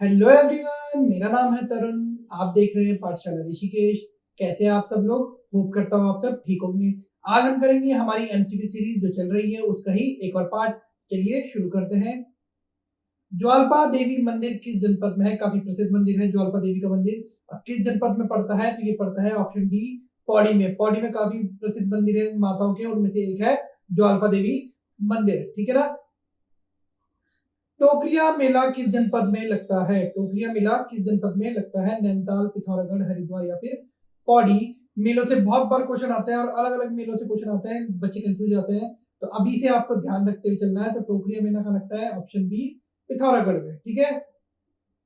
Hello everyone, मेरा नाम है तरुण। आप देख रहे हैं पाठशाला ऋषिकेश। कैसे हैं आप सब लोग? होप करता हूँ आप सब ठीक होंगे। आज हम करेंगे हमारी एमसीक्यू सीरीज जो चल रही है उसका ही एक और पार्ट। चलिए शुरू करते हैं। ज्वालपा देवी मंदिर किस जनपद में है? काफी प्रसिद्ध मंदिर है ज्वालपा देवी का मंदिर। और किस जनपद में पड़ता है? तो ये पड़ता है ऑप्शन डी, पौड़ी में। पौड़ी में काफी प्रसिद्ध मंदिर है माताओं के, उनमें से एक है ज्वालपा देवी मंदिर। ठीक है ना। टोकरिया मेला किस जनपद में लगता है? टोकरिया मेला किस जनपद में लगता है? नैनीताल, पिथौरागढ़, हरिद्वार या फिर पौड़ी। मेलों से बहुत बार क्वेश्चन आते हैं और अलग अलग मेलों से क्वेश्चन आते हैं, बच्चे कंफ्यूज जाते हैं। तो अभी से आपको ध्यान रखते हुए चलना है। तो टोकरिया मेला का लगता है ऑप्शन बी, पिथौरागढ़ में। ठीक है।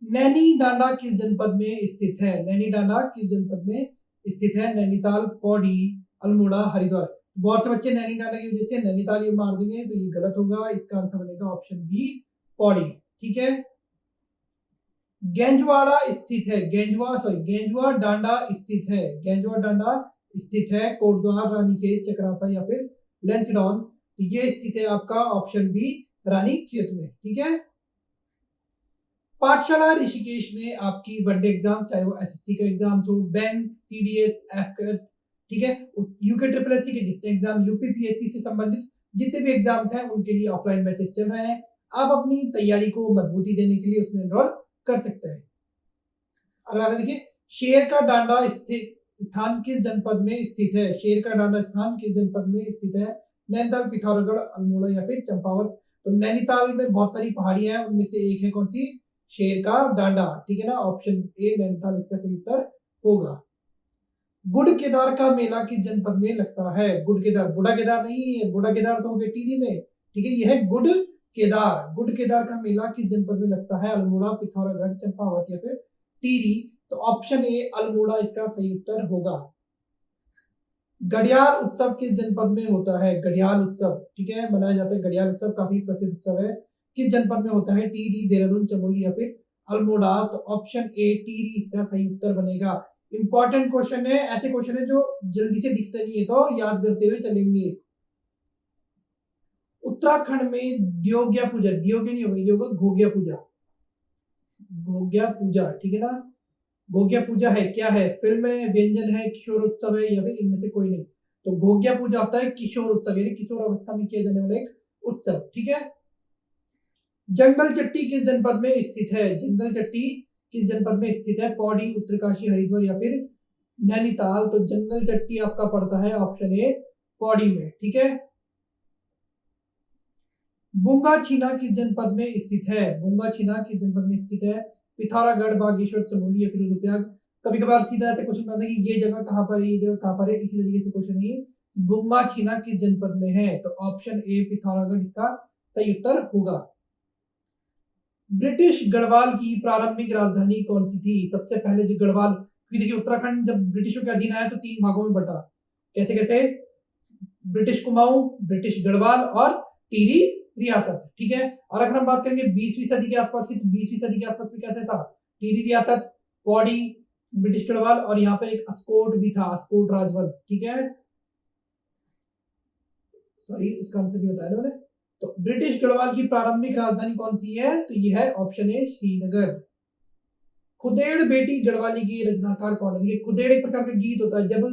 नैनी डांडा किस जनपद में स्थित है? नैनी डांडा किस जनपद में स्थित है? नैनीताल, पौड़ी, अल्मोड़ा, हरिद्वार। बहुत से बच्चे नैनी डांडा की वजह से नैनीताल ये मार देंगे, तो ये गलत होगा। इसका आंसर बनेगा ऑप्शन बी, पौड़ी। ठीक है। गेंजवाड़ा स्थित है, गेंजवा डांडा स्थित है, गेंजवा डांडा स्थित है कोटद्वार, रानीखेत, चक्राता या फिर लेंसडॉन। तो ये स्थित है आपका ऑप्शन बी, रानीखेत में। ठीक है। पाठशाला ऋषिकेश में आपकी वनडे एग्जाम, चाहे वो एसएससी का एग्जाम हो, बैंक, सीडीएस, एफकेट, ठीक है, यूके ट्रिपल एससी के जितने एग्जाम, यूपीपीएससी से संबंधित जितने भी एग्जाम्स हैं उनके लिए ऑफलाइन बैचेस चल रहे हैं। आप अपनी तैयारी को मजबूती देने के लिए उसमें एनरोल कर सकते हैं। अगला देखिए, शेर का डांडा स्थित स्थान किस जनपद में स्थित है? शेर का डांडा स्थान किस जनपद में स्थित है? नैनीताल, पिथौरागढ़, अल्मोड़ा या फिर चंपावत। तो नैनीताल में बहुत सारी पहाड़ियां हैं, उनमें से एक है कौन सी? शेर का डांडा। ठीक है ना, ऑप्शन ए नैनीताल इसका सही उत्तर होगा। गुड़ केदार का मेला किस जनपद में लगता है? गुड़ केदार, बुढ़ा केदार नहीं है, बुढ़ा केदार तो हो गया टिहरी में। ठीक है, यह है गुड़ केदार। गुड़ केदार का मेला किस जनपद में लगता है? अल्मोड़ा, पिथौरागढ़, चंपावत या फिर टिहरी। तो ऑप्शन ए अल्मोड़ा इसका सही उत्तर होगा। गडियाल उत्सव किस जनपद में होता है? गडियाल उत्सव, ठीक है, मनाया जाता है गडियाल उत्सव, काफी प्रसिद्ध उत्सव है। किस जनपद में होता है? टिहरी, देहरादून, चमोली या फिर अल्मोड़ा। तो ऑप्शन ए टिहरी इसका सही उत्तर बनेगा। इंपॉर्टेंट क्वेश्चन है, ऐसे क्वेश्चन है जो जल्दी से दिखते नहीं है, तो याद करते हुए चलेंगे। उत्तराखंड में दियोग्या पूजा, दियोग्य नहीं होगा, ये होगा घोग्या पूजा, घोग्या पूजा। ठीक है ना। घोग्या पूजा है क्या है? फिल्म है, व्यंजन है, किशोर उत्सव है या फिर इनमें से कोई नहीं। तो घोग्या पूजा होता है किशोर उत्सव, यानी किशोर अवस्था में किया जाने वाला एक उत्सव। ठीक है। जंगल चट्टी किस जनपद में स्थित है? जंगल चट्टी किस जनपद में स्थित है? पौड़ी, उत्तरकाशी, हरिद्वार या फिर नैनीताल। तो जंगल चट्टी आपका पड़ता है ऑप्शन ए, पौड़ी में। ठीक है। बुंगा छीना किस जनपद में स्थित है? बुंगा छीना किस जनपद में स्थित है? पिथौरागढ़, बागेश्वर, चमोली या फिर रुद्रप्रयाग। कभी कभार सीधा ऐसे क्वेश्चन आता है कि ये जगह कहाँ पर है, ये जगह कहाँ पर है, इसी तरीके से क्वेश्चन है। बुंगा छीना किस जनपद में है? तो ऑप्शन ए पिथौरागढ़ इसका सही उत्तर होगा। ब्रिटिश गढ़वाल की प्रारंभिक राजधानी कौन सी थी? सबसे पहले जो गढ़वाल, क्योंकि देखिए उत्तराखंड जब ब्रिटिशों के अधीन आया तो 3 भागों में बटा। कैसे कैसे? ब्रिटिश कुमाऊं, ब्रिटिश गढ़वाल और टिहरी रियासत। ठीक है। और अगर हम बात करेंगे 20वीं सदी के आसपास की, तो 20वीं सदी के आसपास में कैसे था? टिहरी रियासत, पौड़ी, ब्रिटिश गढ़वाल और यहाँ पे एक अस्कोट भी था, अस्कोट राजवंश। ठीक है, सॉरी उसका आंसर नहीं बताया मैंने। तो ब्रिटिश गढ़वाल की प्रारंभिक राजधानी कौन सी है? तो यह है ऑप्शन ए, श्रीनगर। खुदेड़ बेटी गढ़वाली की रचनाकार कौन है? देखिए खुदेड़ एक प्रकार का गीत होता है, जब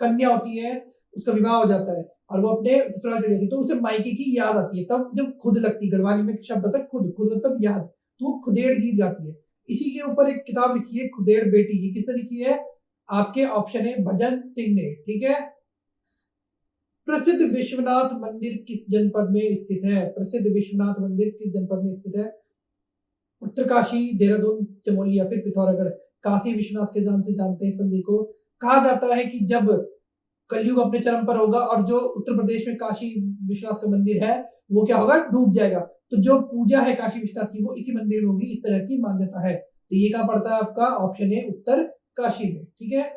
कन्या होती है, उसका विवाह हो जाता है और वो अपने ससुराल चली जाती है, तो उसे मायके की याद आती है, तब जब खुद लगती है, गढ़वाली में शब्द होता है खुद, खुद मतलब याद, तो वो खुदेड़ गीत गाती है। इसी के ऊपर एक किताब लिखी है खुदेड़ बेटी, ये किसने लिखी है? आपके ऑप्शन है भजन सिंह ने। ठीक है। प्रसिद्ध विश्वनाथ मंदिर किस जनपद में स्थित है? प्रसिद्ध विश्वनाथ मंदिर किस जनपद में स्थित है? उत्तरकाशी, देहरादून, चमोली या फिर पिथौरागढ़। काशी विश्वनाथ के नाम से जानते हैं इस मंदिर को। कहा जाता है कि जब कलयुग अपने चरम पर होगा और जो उत्तर प्रदेश में काशी विश्वनाथ का मंदिर है वो क्या होगा? डूब जाएगा। तो जो पूजा है काशी विश्वनाथ की वो इसी मंदिर में होगी, इस तरह की मान्यता है। तो ये कहाँ पड़ता है आपका? ऑप्शन ए, उत्तर काशी में। ठीक है।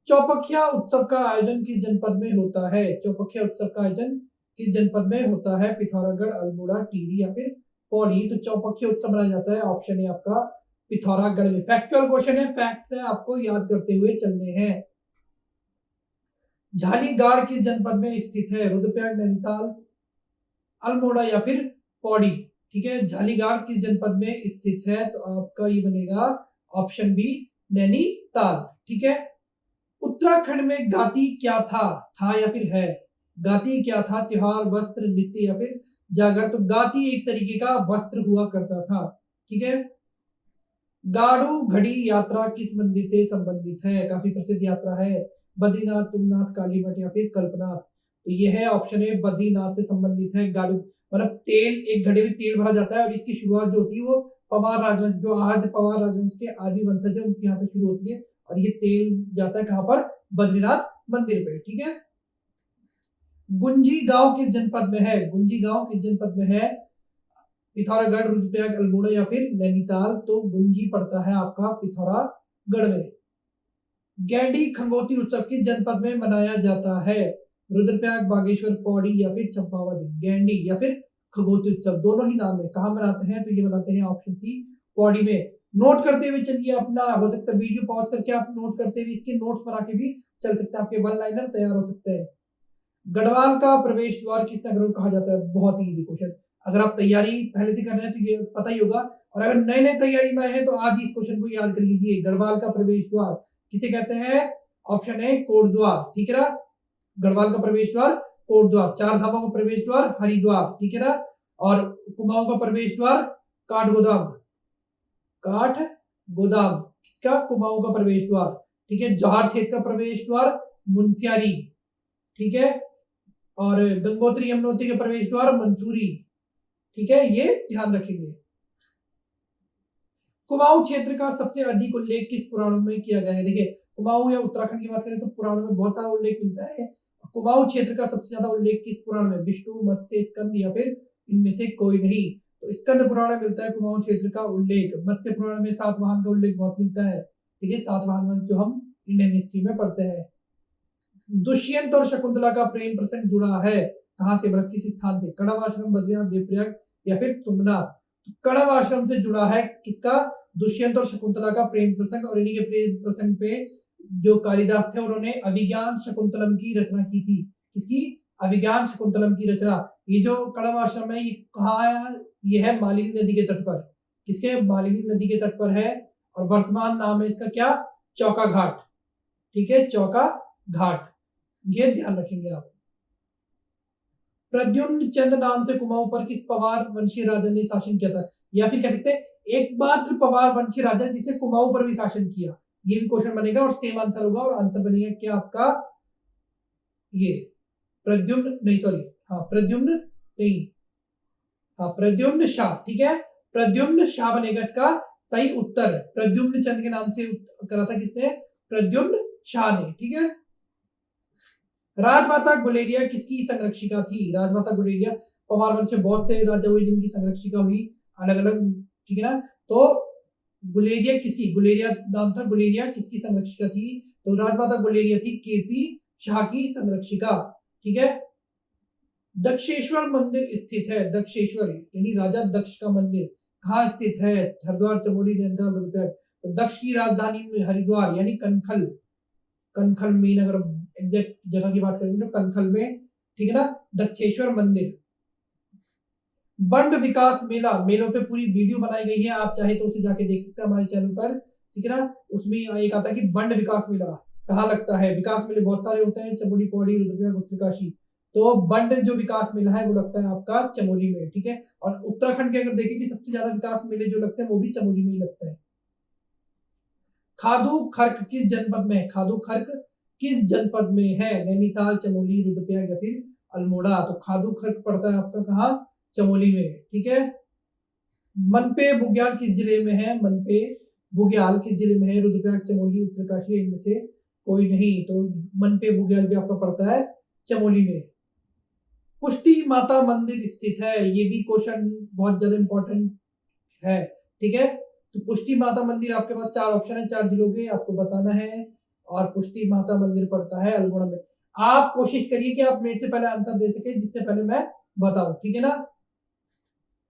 चौपखिया उत्सव का आयोजन किस जनपद में होता है? चौपखिया उत्सव का आयोजन किस जनपद में होता है? पिथौरागढ़, अल्मोड़ा, टिहरी या फिर पौड़ी। तो चौपखिया उत्सव मनाया जाता है ऑप्शन ए आपका, पिथौरागढ़ में। फैक्चुअल क्वेश्चन है, फैक्ट्स है, आपको याद करते हुए चलने हैं। झालीगाड़ किस जनपद में स्थित है? रुद्रप्रयाग, नैनीताल, अल्मोड़ा या फिर पौड़ी। ठीक है। झालीघाट किस जनपद में स्थित है? तो आपका ये बनेगा ऑप्शन बी नैनीताल, ठीक है। उत्तराखंड में गाती क्या था या फिर है? गाती क्या था? त्योहार, वस्त्र, नृत्य या फिर जागर? तो गाती एक तरीके का वस्त्र हुआ करता था, ठीक है। गाड़ू घड़ी यात्रा किस मंदिर से संबंधित है? काफी प्रसिद्ध यात्रा है। बद्रीनाथ, तुंगनाथ, कालीमठ या फिर कल्पनाथ? तो ये है ऑप्शन ए बद्रीनाथ से संबंधित है। गाड़ू मतलब तेल, एक घड़े में तेल भरा जाता है और इसकी शुरुआत जो होती है वो पवार राजवंश, जो आज पवार राजवंश के आदि वंशज है उनके यहाँ से शुरू होती है और ये तेल जाता है कहाँ पर? बद्रीनाथ मंदिर पे, ठीक है। गुंजी गांव किस जनपद में है? गुंजी गांव किस जनपद में है? पिथौरागढ़, रुद्रप्रयाग, अल्मोड़ा या फिर नैनीताल? तो गुंजी पड़ता है आपका पिथौरागढ़ में। गैंडी खंगोती उत्सव किस जनपद में मनाया जाता है? रुद्रप्रयाग, बागेश्वर, पौड़ी या फिर चंपावत? गैंडी या फिर खंगोती उत्सव दोनों ही नाम है। कहाँ मनाते हैं? तो ये मनाते हैं ऑप्शन सी पौड़ी में। नोट करते हुए चलिए अपना, हो सकता है वीडियो पॉज करके आप नोट करते हुए इसके नोट्स बना के भी चल सकते हैं, आपके वन लाइनर तैयार हो सकते हैं। गढ़वाल का प्रवेश द्वार किस नगर को कहा जाता है? बहुत ही इजी क्वेश्चन, अगर आप तैयारी पहले से कर रहे हैं तो ये पता ही होगा, और अगर नए नए तैयारी में आए हैं तो आज ही इस क्वेश्चन को याद कर लीजिए। गढ़वाल का प्रवेश द्वार किसे कहते हैं? ऑप्शन है कोटद्वार, ठीक है ना। गढ़वाल का प्रवेश द्वार कोटद्वार। चार धामों का प्रवेश द्वार हरिद्वार, ठीक है ना। और कुमाऊं का प्रवेश द्वार काठगोदाम, काठ गोदाम किसका? कुमाऊं का प्रवेश द्वार, ठीक है। जौहर क्षेत्र का प्रवेश द्वार मुनस्यारी, ठीक है। और गंगोत्री यमुनोत्री का प्रवेश द्वार मंसूरी, ठीक है, ये ध्यान रखेंगे। कुमाऊं क्षेत्र का सबसे अधिक उल्लेख किस पुराणों में किया गया है? देखिए कुमाऊं या उत्तराखंड की बात करें तो पुराणों में बहुत सारा उल्लेख मिलता है। कुमाऊं क्षेत्र का सबसे ज्यादा उल्लेख किस पुराण में? विष्णु, मत्स्य, स्कंद या फिर इनमें से कोई नहीं? तो स्कंद पुराण में मिलता है कुमाऊं क्षेत्र का उल्लेख। मत्स्य पुराण में सातवाहन का उल्लेख बहुत मिलता है, ठीक है। सातवाहन जो हम इंडियन हिस्ट्री में पढ़ते हैं। दुष्यंत और शकुंतला का प्रेम प्रसंग जुड़ा है कहां से? मतलब किस स्थान से? कणव आश्रम, बद्रीनाथ, देवप्रयाग या फिर तुंगनाथ? तो कणव आश्रम से जुड़ा है किसका? दुष्यंत और शकुंतला का प्रेम प्रसंग। और इन्हीं के प्रेम प्रसंग पे जो कालिदास थे उन्होंने अभिज्ञान शकुंतलम की रचना की थी। किसकी? अभिज्ञान शकुंतलम की रचना। ये जो कणव आश्रम है ये कहाँ है? ये है मालिनी नदी के तट पर। किसके? मालिनी नदी के तट पर है। और वर्तमान नाम है इसका क्या? चौका घाट, ठीक है, चौका घाट, ये ध्यान रखेंगे आप। प्रद्युम्न चंद नाम से कुमाऊं पर किस पवार वंशीय राजा ने शासन किया था? या फिर कह सकते हैं एकमात्र पवार वंशीय राजा जिसने कुमाऊं पर भी शासन किया। ये भी क्वेश्चन बनेगा और सेम आंसर होगा। और आंसर बनेगा क्या आपका? ये प्रद्युम्न नहीं, सॉरी, हाँ प्रद्युम्न नहीं, हाँ प्रद्युम्न शाह, ठीक है, प्रद्युम्न शाह बनेगा इसका सही उत्तर। प्रद्युम्न चंद के नाम से करा था किसने? प्रद्युम्न शाह ने, ठीक है। राजमाता गुलेरिया किसकी संरक्षिका थी? राजमाता गुलेरिया पवार वंश में बहुत से राजा हुए जिनकी संरक्षिका हुई अलग अलग, ठीक है ना। तो गुलेरिया किसकी? गुलेरिया नाम था, गुलेरिया किसकी संरक्षिका थी? तो राजमाता गुलेरिया थी कीर्ति शाह की संरक्षिका, ठीक है। दक्षेश्वर मंदिर स्थित है, दक्षेश्वर यानी राजा दक्ष का मंदिर कहाँ स्थित है? हरिद्वार, चमोली, नैनीताल, रुद्रप्रयाग? तो दक्ष की राजधानी में हरिद्वार यानी कनखल, कनखल में, अगर एग्जैक्ट जगह की बात करेंगे तो कनखल में, ठीक है ना। दक्षेश्वर मंदिर। बंड विकास मेला, मेलों पे पूरी वीडियो बनाई गई है, आप चाहे तो उसे जाके देख सकते हैं हमारे चैनल पर, ठीक है ना। उसमें एक आता है कि बंड विकास मेला कहाँ लगता है? विकास मेले बहुत सारे होते हैं, चमोली, पौड़ी, रुद्रप्रयाग, उत्तरकाशी। तो बंड जो विकास मेला है वो लगता है आपका चमोली में, ठीक है। और उत्तराखंड के अगर देखें कि सबसे ज्यादा विकास मेले जो लगते हैं वो भी चमोली में ही लगता है। खादू खर्क किस जनपद में है? खादू खर्क किस जनपद में है? नैनीताल, चमोली, रुद्रप्रयाग या फिर अल्मोड़ा? तो खादू खर्क पड़ता है आपका कहाँ? चमोली में, ठीक है। मनपे बुग्याल किस जिले में है? मनपे बुग्याल किस जिले में है? रुद्रप्रयाग, चमोली, उत्तरकाशी, इनमें से कोई नहीं। तो मनपे बुग्याल भी आपका पड़ता है चमोली में। पुष्टि माता मंदिर स्थित है, ये भी क्वेश्चन बहुत ज्यादा इंपॉर्टेंट है, ठीक है। तो पुष्टि माता मंदिर आपके पास चार ऑप्शन है, चार जिलों के आपको बताना है। और पुष्टि माता मंदिर पड़ता है अल्मोड़ा में। आप कोशिश करिए कि आप मेरे से पहले आंसर दे सके जिससे पहले मैं बताऊं, ठीक है ना।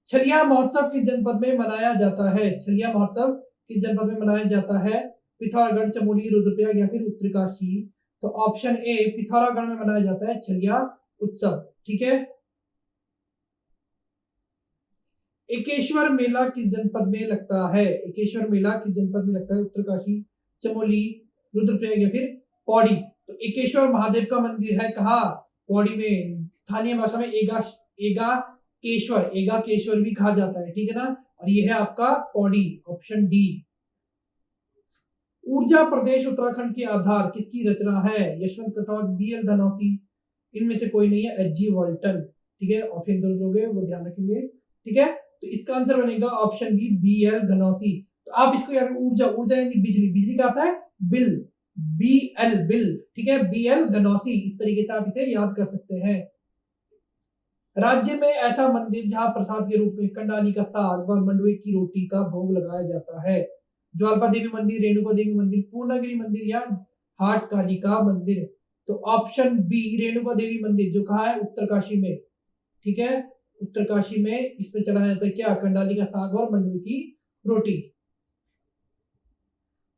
छलिया महोत्सव किस जनपद में मनाया जाता है? छलिया महोत्सव किस जनपद में मनाया जाता है? पिथौरागढ़, चमोली, रुद्रप्रयाग या फिर उत्तरकाशी? तो ऑप्शन ए पिथौरागढ़ में मनाया जाता है छलिया उत्सव, ठीक है। एकेश्वर मेला किस जनपद में लगता है? एकेश्वर मेला किस जनपद में लगता है? उत्तरकाशी, चमोली, रुद्रप्रयाग या फिर पौड़ी। तो एकेश्वर महादेव का मंदिर है कहाँ? पौड़ी में। स्थानीय भाषा में एगा केश्वर भी कहा जाता है, ठीक है ना। और ये है आपका पौड़ी, ऑप्शन डी। ऊर्जा प्रदेश उत्तराखंड के आधार किसकी रचना है? यशवंत कटोच, बीएल धनौसी, इनमें से कोई नहीं है, एचजी वाल्टन, ठीक है। ऑप्शन दो होंगे वो ध्यान रखेंगे, ठीक है। तो इसका आंसर बनेगा ऑप्शन बी, बीएल घनौसी। तो आप इसको यार ऊर्जा यानी बिजली, बिजली का आता है बिल, बीएल बिल, ठीक है, बीएल घनौसी, इस तरीके से आप इसे याद कर सकते हैं। राज्य में ऐसा मंदिर जहां प्रसाद के रूप में कंडाली का साग व मंडुए की रोटी का भोग लगाया जाता है? ज्वालपा देवी मंदिर, रेणुका देवी मंदिर, पूर्णागिरि मंदिर या हाट कालिका मंदिर। तो ऑप्शन बी, रेणुका देवी मंदिर, जो कहा है उत्तरकाशी में, ठीक है। उत्तरकाशी में इसमें चढ़ाया जाता है क्या? कंडाली का साग और मंडुए की रोटी।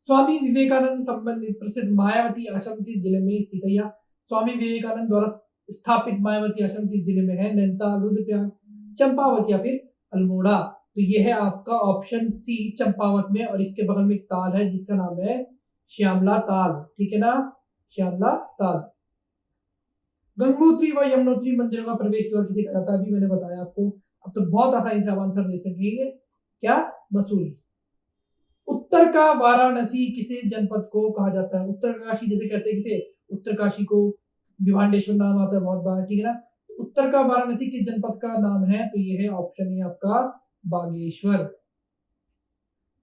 स्वामी विवेकानंद संबंधित प्रसिद्ध मायावती आश्रम किस जिले में स्थित है? या स्वामी विवेकानंद द्वारा स्थापित मायावती आश्रम किस जिले में है? नैनीताल, रुद्रप्रयाग, चंपावत या फिर अल्मोड़ा। तो ये है आपका ऑप्शन सी, चंपावत में। और इसके बगल में एक ताल है जिसका नाम है श्यामला ताल, ठीक है ना, श्यामला ताल। गंगोत्री व यमुनोत्री मंदिरों का प्रवेश द्वार किसे कहा जाता है? अभी मैंने बताया आपको। अब तो बहुत आसानी से आप आंसर दे सकेंगे, क्या? मसूरी। उत्तर का वाराणसी किसे जनपद को कहा जाता है? उत्तरकाशी जैसे कहते हैं किसे? उत्तरकाशी को विभांडेश्वर नाम आता है बहुत बार, ठीक है ना। उत्तर का वाराणसी किस जनपद का नाम है? तो ये है ऑप्शन ए आपका बागेश्वर।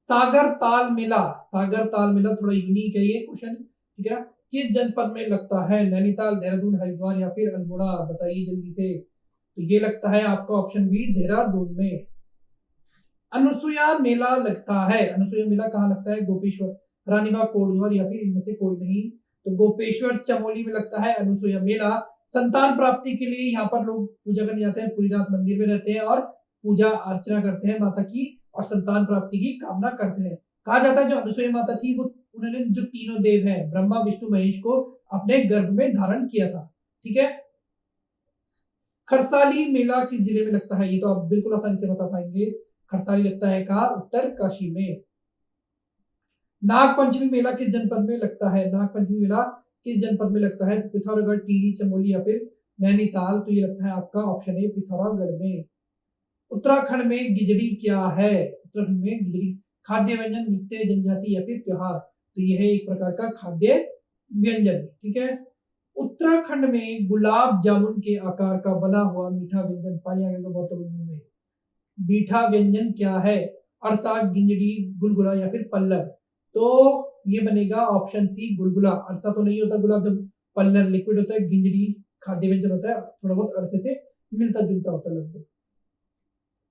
सागर ताल मेला, सागर ताल मेला थोड़ा यूनिक है ये क्वेश्चन, ठीक है ना। किस जनपद में लगता है? नैनीताल, देहरादून, हरिद्वार या फिर अल्मोड़ा, बताइए जल्दी से। तो ये लगता है आपका ऑप्शन बी, देहरादून में। अनुसुईया मेला लगता है, अनुसुईया मेला कहाँ लगता है? गोपेश्वर, रानीबाग, कोटद्वार या फिर इनमें से कोई नहीं। तो गोपेश्वर चमोली में लगता है अनुसुईया मेला। संतान प्राप्ति के लिए यहाँ पर लोग पूजा करने जाते हैं, पूरी रात मंदिर में रहते हैं और पूजा अर्चना करते हैं माता की, और संतान प्राप्ति की कामना करते हैं। कहा जाता है जो अनुसुईया माता थी वो, उन्होंने जो तीनों देव हैं ब्रह्मा, विष्णु, महेश को अपने गर्भ में धारण किया था, ठीक है। खरसाली मेला किस जिले में लगता है? ये तो आप बिल्कुल आसानी से बता पाएंगे। खरसाली लगता है कहाँ? उत्तरकाशी में। नागपंचमी मेला किस जनपद में लगता है? नागपंचमी मेला किस जनपद में लगता है? पिथौरागढ़, टिहरी, चमोली या फिर नैनीताल। तो ये लगता है आपका ऑप्शन ए, पिथौरागढ़ में। उत्तराखंड में गिजड़ी क्या है? उत्तराखंड में गिजड़ी खाद्य व्यंजन, नृत्य, जनजाति या फिर त्योहार। तो यह है एक प्रकार का खाद्य व्यंजन, ठीक है। उत्तराखंड में गुलाब जामुन के आकार का बना हुआ मीठा व्यंजन, पानी आ गया बहुत में, मीठा व्यंजन क्या है? अरसा, गिंजड़ी, गुलगुला या फिर पल्लव। तो ये बनेगा ऑप्शन सी, गुलगुला। अरसा तो नहीं होता गुलाब जामुन, पल्लव लिक्विड होता है, गिंजड़ी खाद्य व्यंजन होता है, थोड़ा बहुत अरसे से मिलता जुलता होता है लगभग।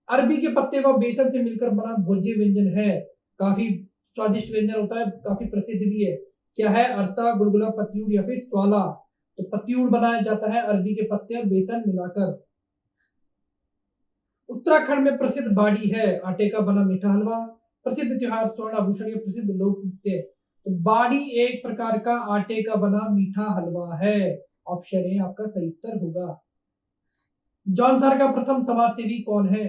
अरबी के पत्ते व बेसन से मिलकर बना भोज्य व्यंजन है, काफी स्वादिष्ट व्यंजन होता है, काफी प्रसिद्ध भी है। क्या है? अरसा, गुलगुला, पत्तियूड़ या फिर स्वाला। तो पत्तियूड़ बनाया जाता है अरबी के पत्ते और बेसन मिलाकर। उत्तराखंड में प्रसिद्ध बाड़ी है, आटे का बना मीठा हलवा, प्रसिद्ध त्योहार, स्वर्ण आभूषण या प्रसिद्ध लोक नृत्य। तो बाड़ी एक प्रकार का आटे का बना मीठा हलवा है, ऑप्शन ए आपका सही उत्तर होगा। जौनसार का प्रथम समाज सेवी कौन है?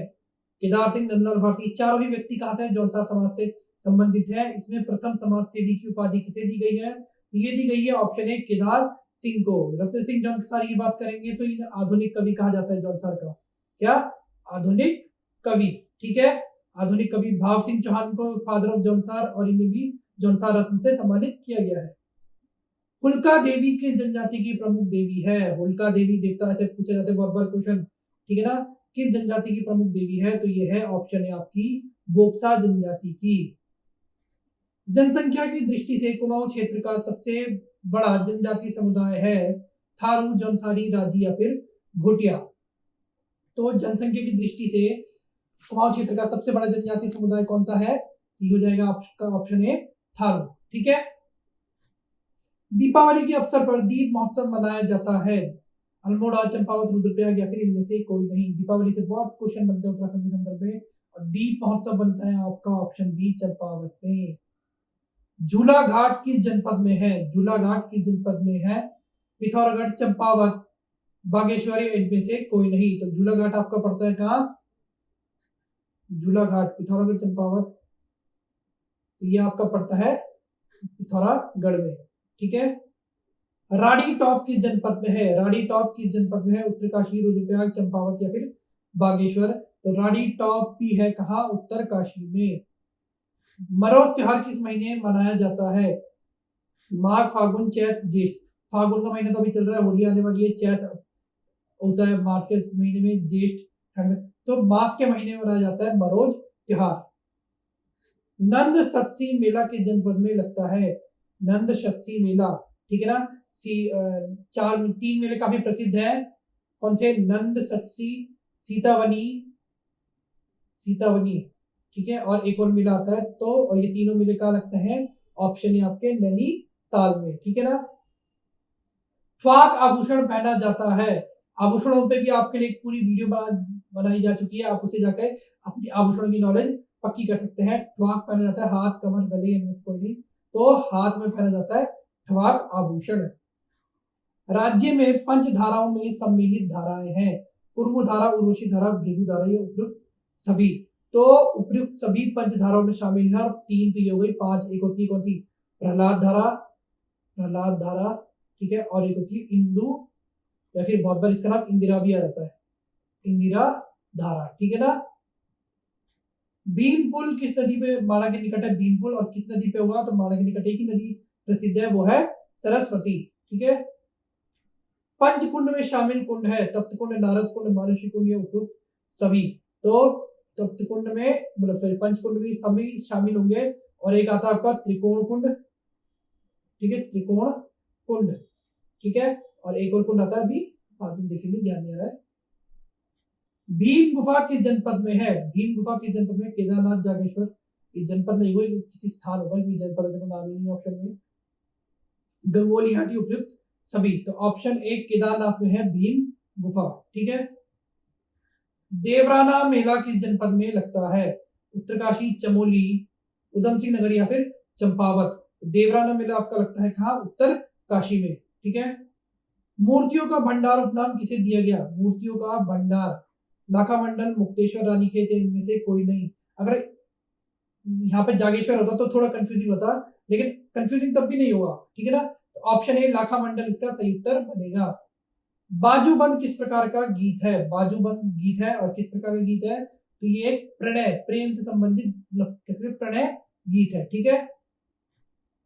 केदार सिंह, नंदलाल भारती। चारों ही व्यक्ति कहां से जौनसार समाज से संबंधित है। इसमें प्रथम समाज सेवी की उपाधि किसे दी गई है? तो ये दी गई है ऑप्शन ए, केदार सिंह को। रत्न सिंह जौनसार की बात करेंगे तो इन आधुनिक कवि कहा जाता है जौनसार का, क्या? आधुनिक कवि, ठीक है। आधुनिक कवि भाव सिंह चौहान को फादर ऑफ जौनसार, और इन्हें भी जौनसार रत्न से सम्मानित किया गया है। हुल्का देवी किस जनजाति की प्रमुख देवी है? हुल्का देवी देवता, ऐसे पूछे जाते हैं बहुत बार क्वेश्चन, ठीक है ना। किस जनजाति की प्रमुख देवी है? तो ये है ऑप्शन है आपकी, बोक्सा जनजाति की। जनसंख्या की दृष्टि से कुमाऊं क्षेत्र का सबसे बड़ा जनजातीय समुदाय है थारू, जौनसारी, राजी या फिर भोटिया। तो जनसंख्या की दृष्टि से कुमाऊं क्षेत्र का सबसे बड़ा जनजातीय समुदाय कौन सा है? ये हो जाएगा आपका ऑप्शन ए, थारू, ठीक है। दीपावली के अवसर पर दीप महोत्सव मनाया जाता है, अल्मोड़ा, चंपावत, रुद्रप्रयाग या फिर इनमें से कोई नहीं। दीपावली से बहुत क्वेश्चन बनते हैं उत्तराखंड के संदर्भ में, और दीप महोत्सव बनता है आपका ऑप्शन बी, चंपावत में। झूला घाट किस जनपद में है? झूला घाट किस जनपद में है? पिथौरागढ़, चंपावत, बागेश्वर या इनमें से कोई नहीं। तो झूला घाट आपका पड़ता है कहाँ? झूलाघाट, पिथौरागढ़, चंपावत, तो ये आपका पड़ता है पिथौरागढ़ में, ठीक है। रानी टॉप किस जनपद में है? रानी टॉप किस जनपद में है? उत्तरकाशी, रुद्रप्रयाग, चंपावत या फिर बागेश्वर? तो रानी टॉप भी है कहा? उत्तरकाशी में। मरोज त्योहार किस महीने मनाया जाता है? माघ, फागुन, चैत, ज्येष्ठ। फागुन का महीना तो अभी चल रहा है, होली आने वाली है। चैत होता है मार्च के महीने में, ज्येष्ठ ठंड में, तो माघ के महीने में मनाया जाता है मरोज त्योहार। नंद सत्सी मेला किस जनपद में लगता है? नंद सत्सी मेला, ठीक है ना। तीन मेले काफी प्रसिद्ध है। कौन से? नंद सत्सी, सीतावनी, सीतावनी, ठीक है, और एक और मेला आता है। तो और ये तीनों मेले कहाँ लगते हैं? ऑप्शन है आपके नैनीताल में, ठीक है ना। स्वाक आभूषण पहना जाता है। आभूषणों पे भी आपके लिए एक पूरी वीडियो बनाई जा चुकी है, आप उसे जाकर अपनी आभूषणों की नॉलेज पक्की कर सकते हैं। ठवाक पहना जाता है हाथ, कमर, गले, इनमें से कोई नहीं, तो हाथ में पहना जाता है ठवाक आभूषण। राज्य में पंच धाराओं में सम्मिलित धाराएं हैं। कुर्मु धारा, उर्वशी धारा, भृगु धारा, ये उपयुक्त सभी। तो उपयुक्त सभी पंच धाराओं में शामिल है। और तीन तो ये हो गई, पांच एक होती है कौन सी? प्रहलाद धारा, प्रहलाद धारा, ठीक है, और एक होती है इंदु, या फिर बहुत बार इसका नाम इंदिरा भी आ जाता है, इंदिरा धारा, ठीक है ना। भीम पुल किस नदी पे माणा के निकट है? भीम पुल और किस नदी पे होगा? तो माणा के निकट एक ही नदी प्रसिद्ध है, वो है सरस्वती, ठीक है। पंचकुंड में शामिल कुंड है? तप्त कुंड, नारद कुंड, मानुषी कुंड या उपयुक्त सभी? तो तप्त कुंड में मतलब सॉरी पंचकुंड में सभी शामिल होंगे। और एक आता है आपका त्रिकोण कुंड, ठीक है, त्रिकोण कुंड, ठीक है, और एक और कुंड आता है, अभी बाद में देखेंगे, ध्यान नहीं आ रहा है। भीम गुफा किस जनपद में है? भीम गुफा किस जनपद में? केदारनाथ, जागेश्वर, ये जनपद नहीं हुआ, किसी स्थान होगा, जनपद का तो नाम ही नहीं ऑप्शन में। गंगोली घाटी, उपयुक्त सभी। तो ऑप्शन एक केदारनाथ में है भीम गुफा, ठीक है। देवराना मेला किस जनपद में लगता है? उत्तरकाशी, चमोली, उधम सिंह नगर या फिर चंपावत? देवराना मेला आपका लगता है कहाँ? उत्तरकाशी में, ठीक है। मूर्तियों का भंडार उपनाम किसे दिया गया? मूर्तियों का भंडार, लाखा मंडल, मुक्तेश्वर, रानीखेत, इनमें से कोई नहीं। अगर यहाँ पे जागेश्वर होता तो थोड़ा कंफ्यूजिंग होता, लेकिन कंफ्यूजिंग तब भी नहीं होगा, ठीक है ना। तो ऑप्शन ए लाखा मंडल इसका सही उत्तर बनेगा। बाजूबंद किस प्रकार का गीत है? बाजूबंद गीत है, और किस प्रकार का गीत है? तो ये एक प्रणय, प्रेम से संबंधित प्रणय गीत है, ठीक है।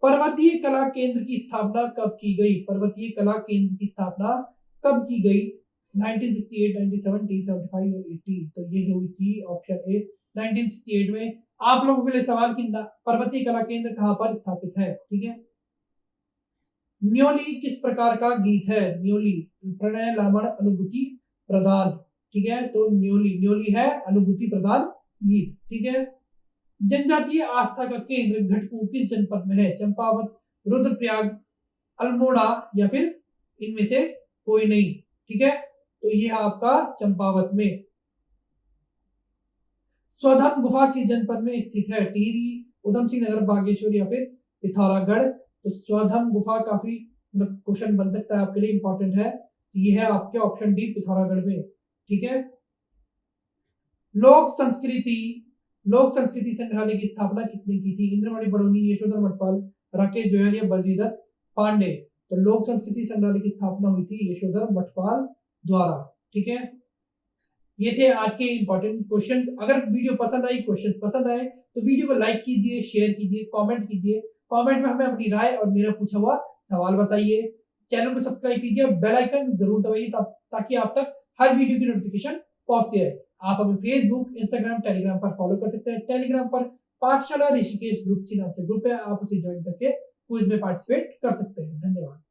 पर्वतीय कला केंद्र की स्थापना कब की गई? पर्वतीय कला केंद्र की स्थापना कब की गई? 1968, 1970, 75 और 80? तो ये हुई थी ऑप्शन ए 1968 में। आप लोगों के लिए सवाल कि पर्वतीय कला केंद्र कहां पर स्थापित है, ठीक है। न्योली किस प्रकार का गीत है? न्योली प्रणय, लावण, अनुभूति प्रदान, ठीक है। तो न्योली, न्योली है अनुभूति प्रदान गीत, ठीक है। जनजातीय आस्था का केंद्र घटकू किस जनपद में है? चंपावत, रुद्रप्रयाग, अल्मोड़ा या फिर इनमें से कोई नहीं, ठीक है। तो ये है आपका चंपावत में। स्वधम गुफा किस जनपद में स्थित है? टिहरी, उधम सिंह नगर, बागेश्वर या फिर पिथौरागढ़? तो स्वधम गुफा काफी क्वेश्चन बन सकता है आपके लिए, इंपॉर्टेंट है। ये है आपके ऑप्शन डी, पिथौरागढ़ में, ठीक है। लोक संस्कृति संग्रहालय की स्थापना किसने की थी? इंद्रमणि बड़ोनी, यशोधर मठपाल, राकेश जोयाल या बद्रीदत्त पांडे? तो लोक संस्कृति संग्रहालय की स्थापना हुई थी यशोधर मठपाल द्वारा, ठीक है। ये थे आज के इंपॉर्टेंट क्वेश्चंस। अगर वीडियो पसंद आई, क्वेश्चन पसंद आए, तो वीडियो को लाइक कीजिए, शेयर कीजिए, कमेंट कीजिए। कमेंट में हमें अपनी राय और मेरा पूछा हुआ सवाल बताइए। चैनल को सब्सक्राइब कीजिए और बेल आइकन जरूर दबाइए ताकि आप तक हर वीडियो की नोटिफिकेशन पहुंचती रहे। आप हमें फेसबुक, इंस्टाग्राम, टेलीग्राम पर फॉलो कर सकते हैं। टेलीग्राम पर पाठशाला ऋषिकेश ग्रुप सी नाम से ग्रुप है, आप उसे ज्वाइन करके क्विज में पार्टिसिपेट कर सकते हैं। धन्यवाद।